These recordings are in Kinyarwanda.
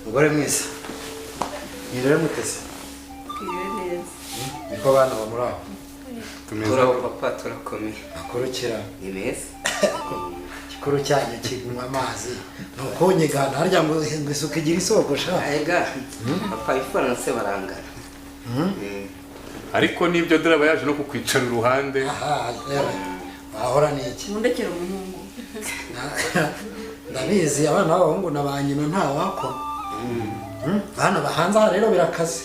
Mugore mwiza. Nirere mutese. Kiriwe neza. Niko bana bamuraho. Tumeza papa turakomeye. Akorokera. Ni meza. Kikuru cyanye kinywa amazi. Nuko nyegana harya ngo isuka igira isoko sha. Ega. Papa ifaransa barangana. Ariko nibyo diraba yaje no kukwicara uruhande. Aha, ahora niki. Mundekera umuhungu. Ndabizi abana b'abahungu nabanyino nta wako. Bana bahanze rero birakaze.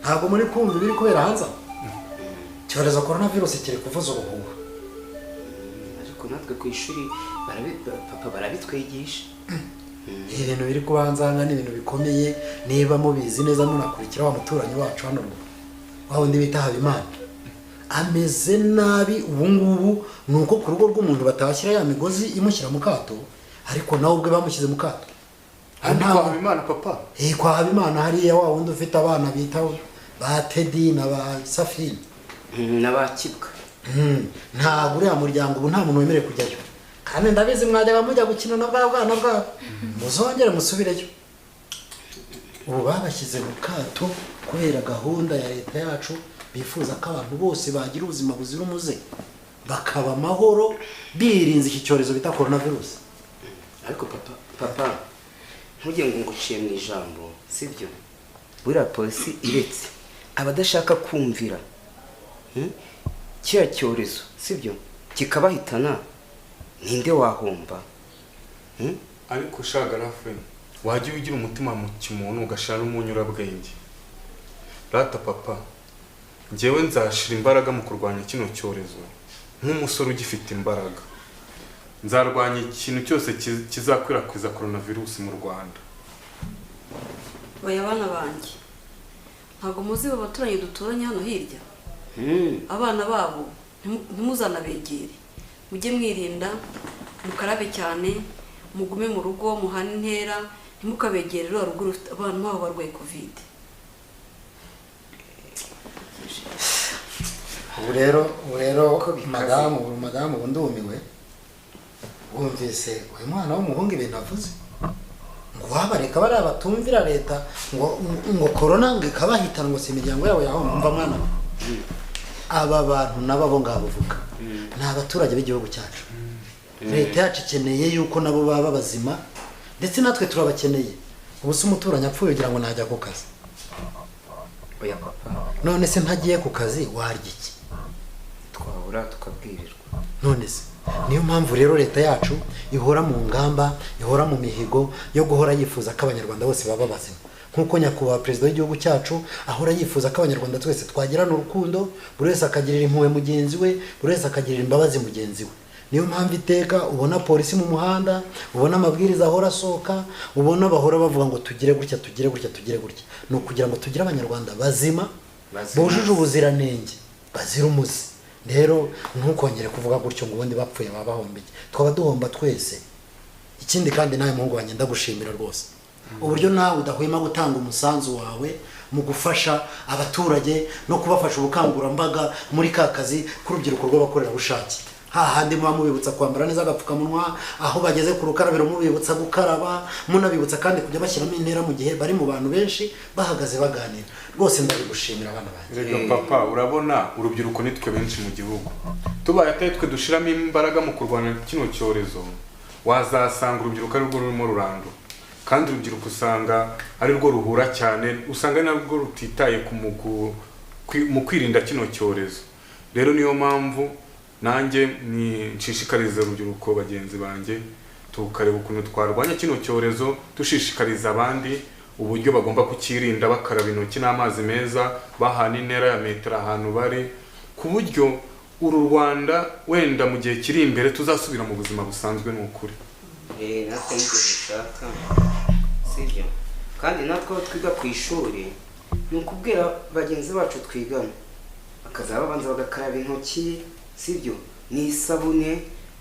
Ntabwo muri kumva biri kubera hanze. Cyorezo coronavirus kiri kuvuza ubuhuha. Ariko natwe ku ishuri papa barabitwigisha. Ibintu biri kubanzanga ni ibintu bikomeye niba mubizi neza munakurikira wa muturanyi wacu hano. Waho ndi bita Habimana. Ameze nabi ubungubu nuko ku rugo rw'umuntu batashyira ya migozi imushyira mu kato ariko nawe ubwe bamushyize mu kato. Kwa Habimana papa. Kwa Habimana hariya wa wundi ufite abana bita ba Teddy na ba Safine n'abakibwa. Nta gure ya muryango ubu nta muntu wemerewe kujyayo. Kandi ndabizi mwajyaga mujya gukina na bwana bwa muzongere musubireyo. Ubu babashyize mu kato kubera gahunda ya leta yacu bifuza ko abantu bose bagira ubuzima buzira umuze bakaba amahoro birinze iki cyorezo bita coronavirus. Ariko papa ntujye ngo nguciye mu ijambo sibyo. Buriya polisi iretse abadashaka kumvira kiriya cyorezo sibyo kikabahitana ninde wahomba. Ariko shagarafe wajya ugira umutima mu kimuntu ugashara umunyurabwenge. Rata papa njyewe nzashira imbaraga mu kurwanya kino cyorezo nk'umusore ugifite imbaraga. Nzarwanya ikintu cyose kizakwirakwiza coronavirus mu Rwanda. Oya bana banjye. Ntabwo muzi abaturanyi duturanye hano hirya. Abana babo ntimuzanabegere. Mujye mwirinda, mukarabe cyane, mugume mu rugo, muhane intera, ntimukabegere rero ruguru abantu babo barwaye covid. Ubu rero madamu ndumiwe. Wumvise uyu mwana w'umuhungu ibintu avuze ngo wabareka bari abatumvira leta ngo corona ngo ikabahitana ngo si imiryango yabo yaho mva mwana. Aba bantu nabo ngabo vuga ni abaturage b'igihugu cyacu. Leta yacu ikeneye yuko nabo baba bazima ndetse natwe turabakeneye. Ubu se umuturanyi apfuye ugira ngo najya ku kazi. Oya papa None se ntagiye ku kazi warya iki? twahura tukabwirirwa. None se niyo mpamvu rero leta yacu ihora mu ngamba, ihora mu mihigo yo guhora yifuza ko abanyarwanda bose baba bazima. Nkuko nyakubahwa perezida w'igihugu cyacu ahora yifuza ko abanyarwanda twese twagirana urukundo, buri wese akagirira impuhwe mugenzi we, buri wese akagirira imbabazi mugenzi we. Niyo mpamvu iteka ubona polisi mu muhanda, ubona amabwiriza ahora asohoka, ubona bahora bavuga ngo tugire gutya tugire gutya tugire gutya. No kugira ngo tugire abanyarwanda bazima bujuje ubuziranenge, bazira umuze. Rero ntukongere kuvuga gutyo ngo ubundi bapfuye babahombye. Twaba duhomba twese. Ikindi kandi nawe muhungu wanjye ndagushimira rwose. Uburyo nawe udahwema gutanga umusanzu wawe mu gufasha abaturage no kubafasha ubukangurambaga muri kakazi k'urubyiruko rw'abakorera bushake. Hahandi muba mubibutsa kwambara neza agapfukamunwa, aho bageze ku rukarabiro mubibutsa gukaraba, munabibutsa kandi kujya bashyiramo intera mu gihe bari mu bantu benshi bahagaze baganira. Rwose ndabigushimira abana banjye. Rega papa urabona urubyiruko nitwe benshi mu gihugu. Tubaye twe dushiramo imbaraga mu kurwanya kino cyorezo wazasanga urubyiruko ari rwo rurimo rurando. Kandi urubyiruko usanga ari rwo ruhura cyane, usanga narwo rutitaye mu kwirinda kino cyorezo. Rero niyo mpamvu nanjye nshishikariza urubyiruko bagenzi banjye tukareba ukuntu twarwanya kino cyorezo, dushishikariza abandi uburyo bagomba kukirinda bakaraba intoki n'amazi meza, bahana intera ya metero ahantu bari, ku buryo uru Rwanda wenda mu gihe kiri imbere tuzasubira mu buzima busanzwe n'ukuri. Natwe nibyo dushaka sibyo. Kandi natwe twiga ku ishuri ni ukubwira bagenzi bacu twigana bakazaba babanza bagakaraba intoki sibyo n'isabune,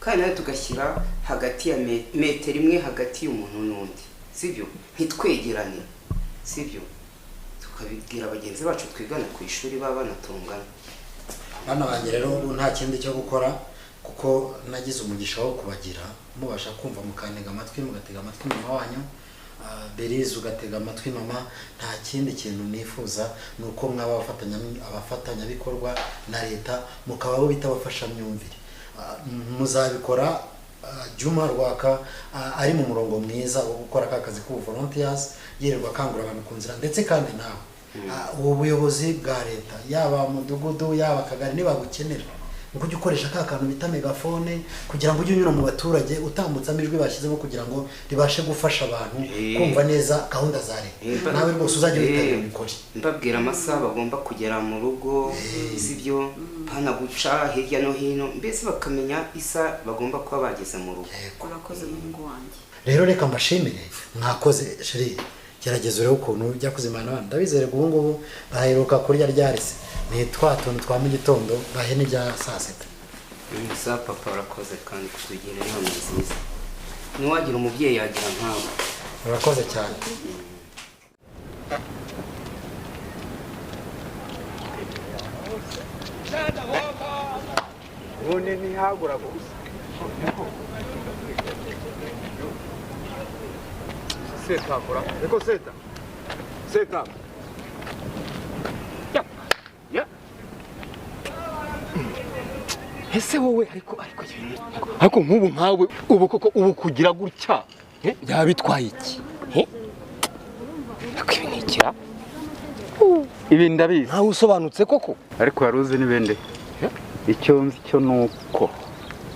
kandi nawe tugashyira hagati ya metero imwe hagati y'umuntu n'undi sibyo, ntitwegerane sibyo. Tukabibwira bagenzi bacu twigana ku ishuri baba banatungana. Bana banjye rero ubu nta kindi cyo gukora kuko nagize umugisha wo kubagira mubasha kumva mukantega amatwi mugatega amatwi mama wanyu Berize ugatega amatwi mama. Nta kindi kintu nifuza nuko mwaba abafatanyabikorwa na leta mukaba bo bita abafashamyumvire. Muzabikora Juma Rwaka ari mu murongo mwiza wo gukora akazi ku volunteers yirirwa kangura abantu ku nzira, ndetse kandi nawe ubuyobozi bwa leta yaba mudugudu yaba kagari nibagukenera ngo ujye ukoresha ka kantu bita megafone kugira ngo ujye unyura mu baturage utambutsa amijwi bashyizemo kugira ngo ribashe gufasha abantu kumva neza gahunda za leta. Nawe rwose uzajya witabira ubikore. Mbabwira amasaha bagomba kugera mu rugo sibyo pana guca hirya no hino, mbese bakamenya isa bagomba kuba bageze mu rugo. Urakoze mungu wanjye. Rero reka mbashimire mwakoze sheri, gerageza urebe ukuntu ujya kuzimana abana. Ndabizere ubu ngubu baheruka kurya ryarese ni twa tuntu twa mu gitondo bahene bya saa sita. Sa papa urakoze kandi kutugira inama nziza. Niwagira umubyeyi yagira nkawe. Urakoze cyane. None ntihagura gusa. Setakura. Eko seta. Seta. Ya. Ese wowe ariko nk'ubu nkawe ubu koko ubu kugira gutya byabitwaye iki? Ibi ni ikira? Ibi ndabizi. Ntawe usobanutse koko. Ariko yaruzi n'ibende. Icyo nzi cyo nuko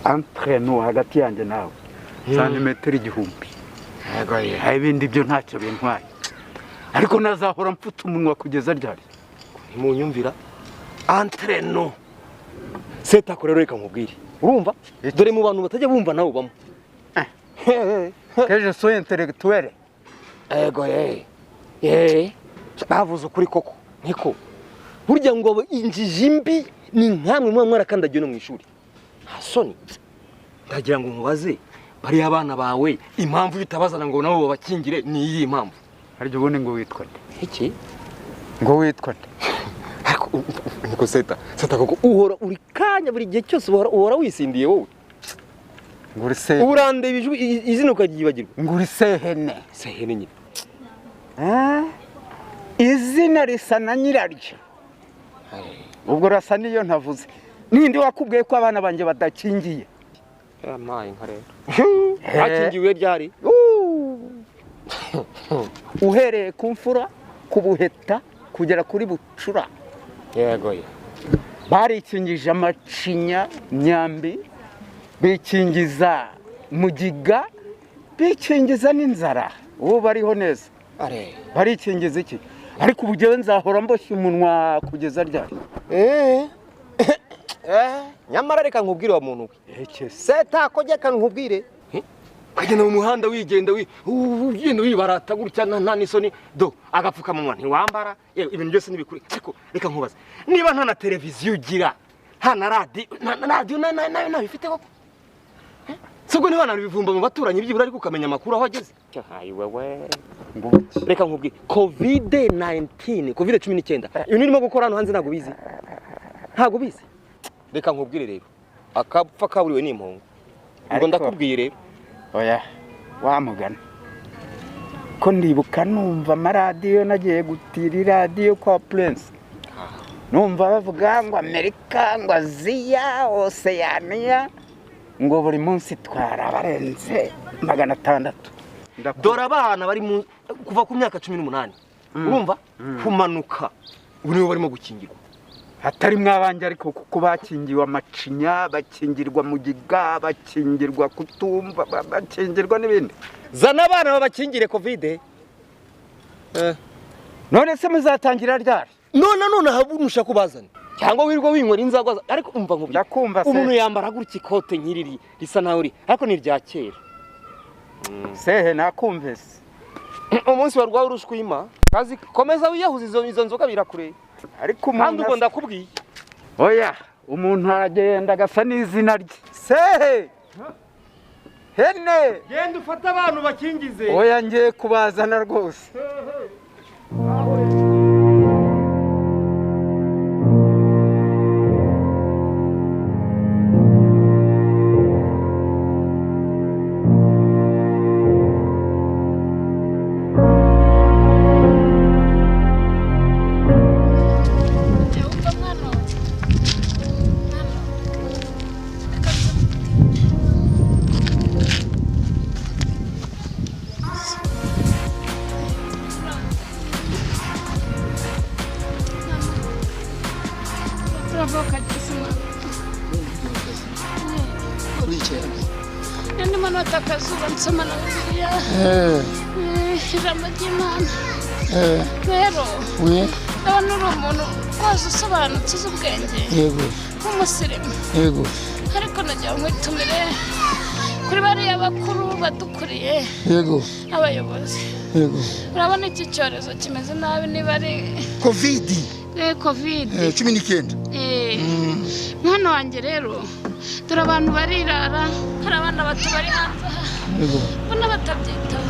entraînement hagati yanjye nawe santimetero 1000. Yego ye, ibindi byo ntacyo bintwaye. Ariko nazahora mfuta umunwa kugeza ryari. Ntimunyumvira? Entraînement. Seta ko rero reka nkubwire. Urumva? Dore mu bantu batajya bumva nawe bamo. Que je sois intellectuel. Yego ye. Bavuze kuri koko. Niko. Burya ngo injiji mbi ni nkamwe mwarakandagiye no mu ishuri. Hasoni. Ndagira ngo mubaze bari abana bawe impamvu bitabazana ngo nabo babakingire ni iyi impamvu. Haryo ubone ngo witwa nde? Iki? Ngo witwa nde? Niko seta koko uhora uri kanya buri gihe cyose uhora wisindiye wowe. Nguri se. Urande ibijwi izino kagiyibagirwa. Nguri sehene. Sehene nyine. Izina risa na nyiraryo. Ubwo rasa niyo ntavuze. Ninde wakubwiye ko abana banje badakingiye? Amaye nka rero. Bakingiwe ryari? Uhereye ku mfura kubuheta kugera kuri bucura. Yego ye. Barikingije amacinya myambi, bikingiza mugiga, bikingiza n'inzara. Ubu bariho neza. Barikingiza iki? Ariko ubugewe nzahora mboshye umunwa kugeza ryari. Nyamara reka nkubwire wa muntu we. Eke seta ko jya kan nkubwire. Kagenda mu muhanda wigenda ugenda wibarata gutya nta nisoni do agapfuka mu mwana ntiwambara ibintu byose nibikuri. Ariko reka nkubaza niba nta na televiziyo ugira nta na radio na bifite koko. Sogwe niba nabivumba mu baturanyi byibura ariko ukamenya makuru aho ageze. Hayi wewe. Reka nkubwire COVID-19 COVID-19 iyo nirimo gukora hano hanze ntago bizi. Ntago bizi. Reka nkubwire rero akapfa kaburiwe n'impongo. Ngo ndakubwiye rero. Oya wamugana. Ko ndibuka numva amaradiyo nagiye gutira radio kwa Prince. Numva bavuga ngo Amerika ngo Aziya Oceania ngo buri munsi twara barenze 600. Dora abana bari kuva ku myaka 18. Urumva kumanuka ubu nibo barimo gukingirwa. Hatari mwabanje ariko kuko bakingiwe amacinya, bakingirwa mugiga, bakingirwa kutumva, bakingirwa n'ibindi. Zana abana babakingire COVID. None se muzatangira ryari? None habunusha kubazana. Cyangwa wirwa winywera inzagwa ariko umva nkubye. Ndakumva se. Umuntu yambara gutya ikote nkiriri risa nawe ariko ni rya kera. Sehe nakumvese. Umunsi warwaye urushwima, kazi komeza wiyahuza izo nzoga birakure. Ariko umuntu kandi ugo ndakubwiye. Oya, umuntu aragenda gasa n'izina rye. Sehe. Hene. Genda ufata abantu bakingize. Oya ngiye kubazana rwose. turavuka gisima uricaye ndi manota akazuba nsoma na bibiliya ijambo ry'imana rero ndabona uri umuntu rwose usobanutse uzi ubwenge yego nk'umusirimu yego ariko nagira ngo nkwitumire kuri bariya bakuru badukuriye yego abayobozi yego urabona iki cyorezo kimeze nabi niba ari covid covid 19 mwana wanjye rero dore abantu barirara hari abana bato bari hanze aha yego ubona batabyitaho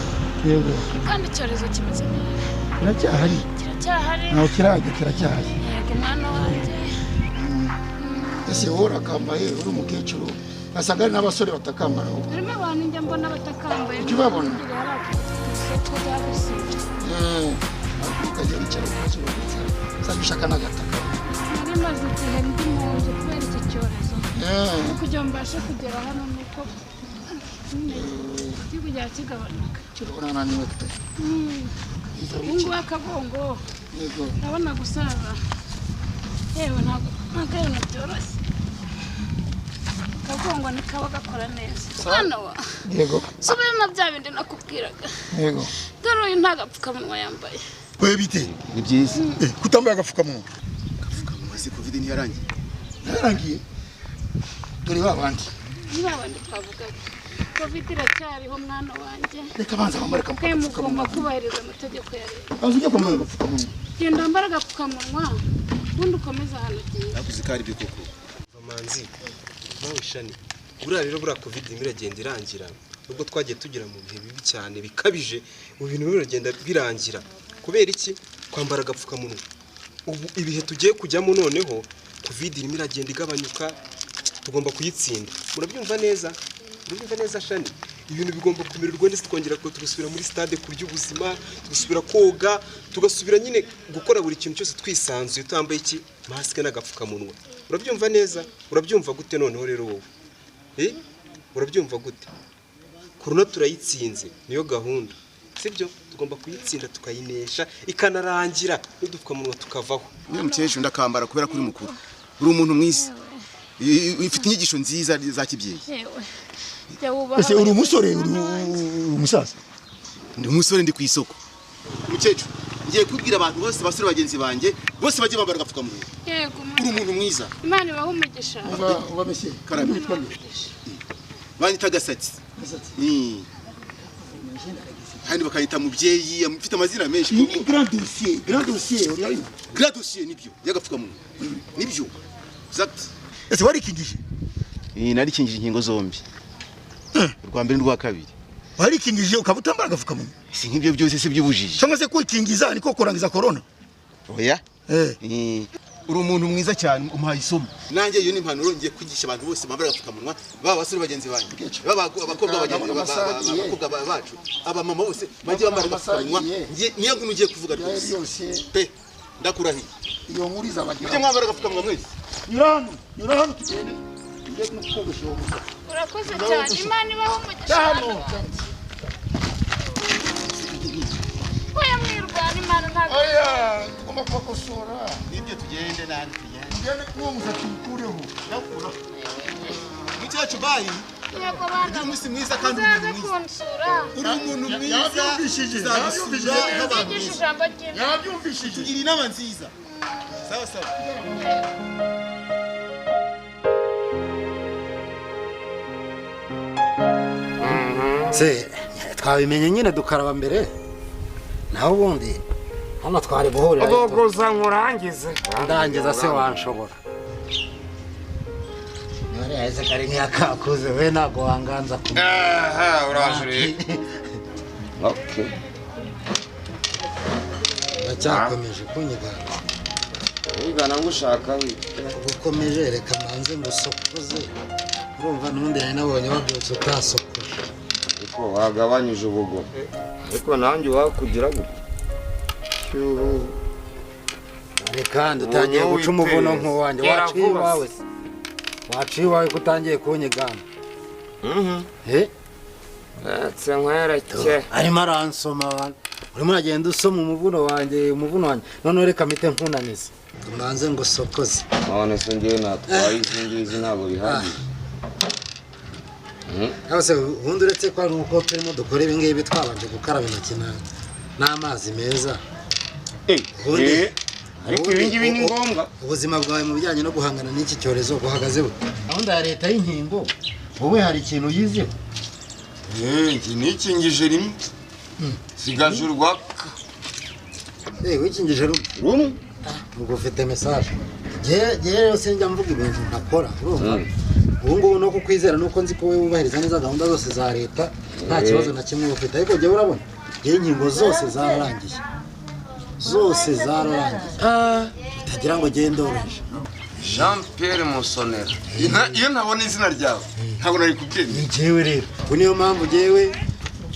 yego kandi icyorezo kimeze nabi kiracyahari ntaho kirajya kiracyahari yego mwana wanjye ese wowe urakambaye uri umukecuru asanga hari n'abasore batakambara harimo abantu njya mbona batakambaye ukibabona isoko rya Busizi ukajya wicara ukazuba uzajya ushaka n'agataka nari maze igihe ndi mu nzu kubera iki cyorezo kugira ngo mbashe kugera hano nuko igihugu cya kigabanuka kirabona naniwe pe ubungubu akagongo yego urabona gusaza yewe ntabwo ari ibintu byoroshye akagongo ntikaba gakora neza hano yego subira na bya bindi nakubwiraga yego dore uyu nta gapfukamunwa yambaye we bite ni byiza kutambaye agapfukamunwa agapfukamunwa se covid ntiyarangiye yarangiye dore babandi niba abandi twavugaga covid iracyariho mwana wanjye reka banza bambare mwe mugomba kubahiriza amategeko ya leta banza ujye kwambara agapfukamunwa genda wambare agapfukamunwa ubundi ukomeze ahantu ugiye nakuze ko ari byo koko Manzi nawe shani buriya rero buriya covid iragenda irangira nubwo twagiye tugira mu bihe bibi cyane bikabije mu bintu biragenda birangira kubera iki kwambara agapfukamunwa ubu ibihe tugiye kujyamo noneho covid irimo iragenda igabanyuka tugomba kuyitsinda murabyumva neza shani ibintu bigomba kumererwa neza twongera ko tugasubira muri stade kurya ubuzima tugasubira koga tugasubira nyine gukora buri kintu cyose twisanzuye tutambaye iki mask n'agapfukamunwa urabyumva neza urabyumva gute noneho rero wowe urabyumva gute corona turayitsinze niyo gahunda sibyo tugomba kuyitsinda tukayinesha ikanarangira n'udupfukamunwa tukavaho niyo mukecuru ndakambara kubera kuri mukuru uri umuntu mwiza ifite inyigisho nziza za kibyeyi ese uri umusore uri umusaza ndi umusore ndi ku isoko mukecuru ngiye kubwira abantu bose basore bagenzi banjye bose bajye bambara agapfukamunwa yego uri umuntu mwiza imana ibahe umugisha uba mese karabe banyita gasatsi kandi bakayita mubyeyi mfite amazina menshi ni grand dossier uri ayo grand dossier nibyo y'agapfukamunwa nibyo exact ese warikingije narikingije inkingo zombi urwa mbere n'urwa kabiri warikingije ukaba utambara agapfukamunwa si nk'ibyo byose se byubujije cyangwa se kwikingiza niko kurangiza corona oya uri umuntu mwiza cyane umuhaye isomo nanjye iyo ni impanuro ngiye kwigisha abantu bose bambara agapfukamunwa baba abasore bagenzi banjye baba abakobwa bacu abamama bose bajye bambara agapfukamunwa niyo nkunu ugiye kuvuga rwose pe ndakurahiye iyo nkuru izabagira mujye mwambara agapfukamunwa mwese nyura hano tugende ngiye kukogosha uwo musore urakoze cyane imana ibahe umugisha oya mwirwana imana ntabwo tugomba kubakosora ibyo tugende nani tugende n'uwo musatsi ukureho mukecuru bayi yego bana ugira umunsi mwiza kandi uzaze kunsura uri umuntu mwiza yabyumvishije yigisha ijambo ry'imana yabyumvishije tugira inama nziza sawa sawa se twabimenye nyine dukaraba mbere naho ubundi hano twari guhurira ugogoza nkurangize ndangiza se wanshobora none yahise kari nk'iyakakuze we ntabwo wanganza urajure okay ndacyakomeje kunyigana wigana ngushaka wi ukomeje reka manze musokoze urumva n'undi yari nabonye wabyutse utasokoje ariko wagabanyije ubugo ariko nanjye wakugira gute reka dutangiye guca umuvuno nk'uwanjye waciye iwawe se waciye iwawe ko utangiye kunyigana etse nkwereke arimo aransoma abantu urimo uragenda usoma umuvuno wanjye noneho reka mpite nkunaniza mbanze ngo sokoze none se ngewe natwaye izi ngizi ntabwo bihagije hose ubundi uretse ko ari uko turimo dukora ibi ngibi twabanje gukaraba intoki n'amazi meza ariko ibi ngibi ni ngombwa. Ubuzima bwawe mu bijyanye no guhangana n'iki cyorezo buhagaze bute? Gahunda ya leta y'inkingo wowe hari ikintu yizeho? Njye nikingije rimwe sigaje urwaka. Wikingije rumwe? Ubwo ufite message. Rero sinjya mvuga ibintu ntakora urumva. Ubu ngubu no kukwizera nuko nzi ko wowe wubahiriza neza gahunda zose za leta nta kibazo na kimwe ufite, ariko jye urabona jye inkingo zose zararangiye. Zose zararangiye. Utagira ngo gende oroheje. Jean Pierre Musonera. Iyo ntabona izina ryawe ntabwo nari kubwira. Ni jewe rero. Ubu niyo mpamvu jewe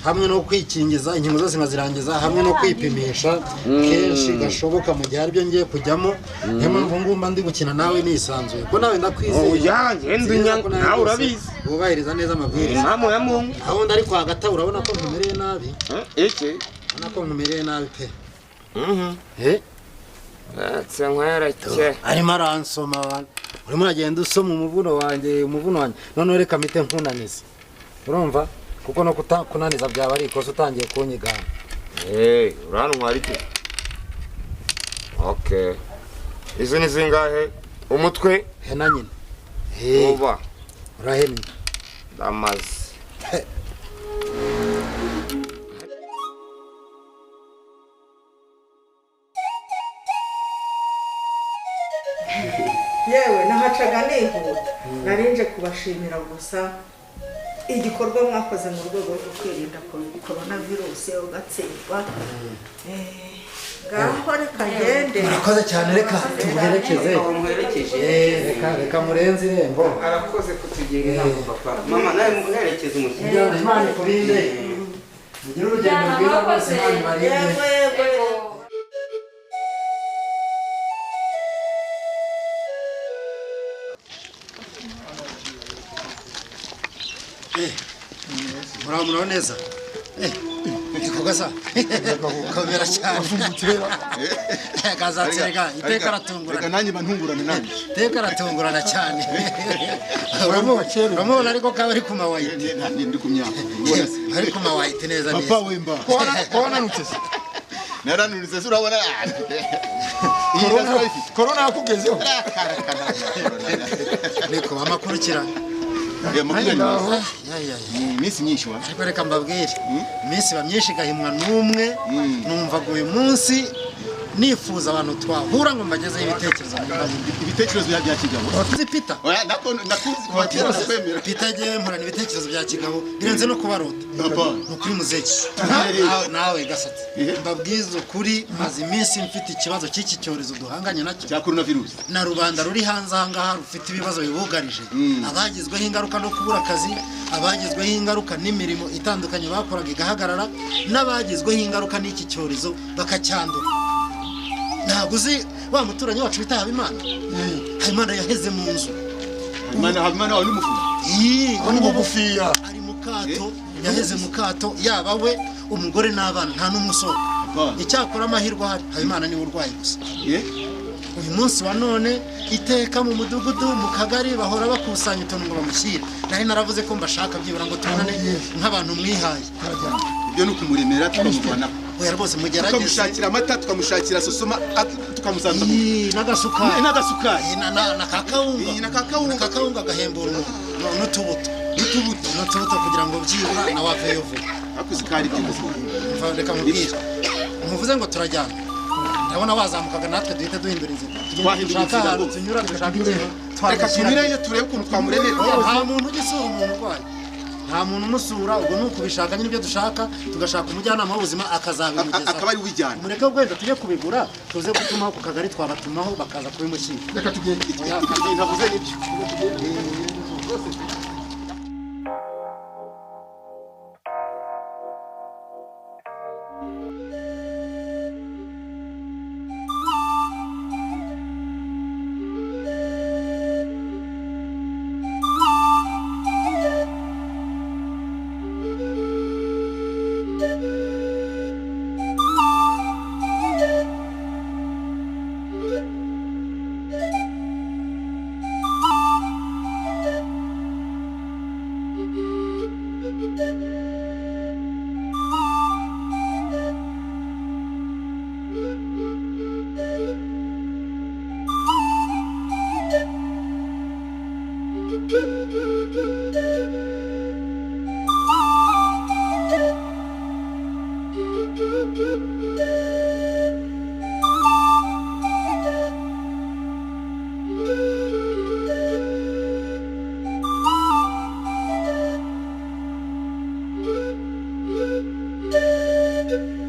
hamwe no kwikingiza inkingo zose nkazirangiza hamwe no kwipimisha kenshi gashoboka mu gihe aribyo ngiye kujyamo. Niyo mpamvu ngumba ndi gukina nawe nisanzuye. Ko nawe ndakwizeye. Nawe urabizi. Ubahiriza neza amabwiriza. Impamo ya Mungu. Aho ndari kwa gata urabona ko ntumereye nabi. Iki? Urabona ko ntumereye nabi pe. Arimo aransoma abantu urimo uragenda usoma umuvuno wanjye noneho reka mpite nkunaniza urumva kuko no kunaniza byaba ari ikosa utangiye kunyigana urantwara iki? Okay, izi ni zingahe? Umutwe hena nyine uba urahennye amazi. yewe nahacaga nihuta narinje kubashimira gusa igikorwa mwakoze mu rwego rwo kwirinda corona virusi ugatsindwa ngaho reka ngende. Murakoze cyane reka tumuherekeze. Reka murenze irembo. Arakoze kutugira inama papa. Mama nawe muherekeze umushyitsi. Imana ikurinde. Mugire urugendo rwiza rwose Imana ibarinde. Muraho neza. Ikogasa. Komera cyane. Kazatsega iteka ratungurana. Reka nanjye bantungurana nanjye. Iteka ratungurana cyane. Uramubona ariko kaba ari kuma white. Ndi kumyaka. Ari kuma white neza neza. Papa wemba. Kona nutse. Naranunitse urabona. Corona yakugezeho. Niko amakurikira. Iminsi myinshi wa ariko reka mbabwire iminsi myinshi gahimwa n'umwe numvaga uyu munsi nifuza abantu twahura ngo mbagezeho ibitekerezo bya kigabo. Uzi Peter? Oya nakuzi kwemera. Peter agiye mpurana ibitekerezo bya kigabo birenze no kubarota. Nukuri muzeki nawe gasatsi mbabwiza ukuri maze iminsi mfite ikibazo cy'iki cyorezo duhanganye nacyo cya coronavirus na rubanda ruri hanze ahangaha rufite ibibazo bibugarije abagizweho ingaruka no kubura akazi abagizweho ingaruka n'imirimo itandukanye bakoraga igahagarara n'abagizweho ingaruka n'iki cyorezo bakacyandura. Ntabwo uzi wa muturanyi wacu bita Habimana yaheze mu nzu. Habimana wari umufundi ari mugufiya ari mu kato yaheze mu kato yaba we umugore n'abana nta n'umusore. Icyakora amahirwe ahari Habimana niwe urwaye gusa. Uyu munsi wa none iteka mu mudugudu mu kagari bahora bakusanya utuntu ngo bamushyire. Nari naravuze ko mbashaka byibura ngo tubonane nk'abantu mwihaye. Ibyo ni ukumuremera tukamuvana. Oya rwose mugerageze. Tukamushakira amata tukamushakira sosoma tukamusanza n'agasukari. Na kakawunga gahembura n'utubuto kugira ngo byibura na waveyo vuba. Akuzikari by'ubuzima. Reka mubwire. Muvuze ngo turajyana. Ndabona wazamukaga natwe duhita duhindura inzira. Dushaka ahantu tunyura dushaka ikintu. Reka tunyuranye turebe ukuntu twamuremera. Nta muntu ugisura umuntu urwaye. Nta muntu umusura ubwo nuko bishaka nyine ibyo dushaka tugashaka umujyanama w'ubuzima akazabimugeza. Akaba ari ubijyana. Mureke gwenda tujye kubigura tuze gutumaho ku kagari twabatumaho bakaza kubimushyira. Reka tugende. Navuze nibyo. Thank you.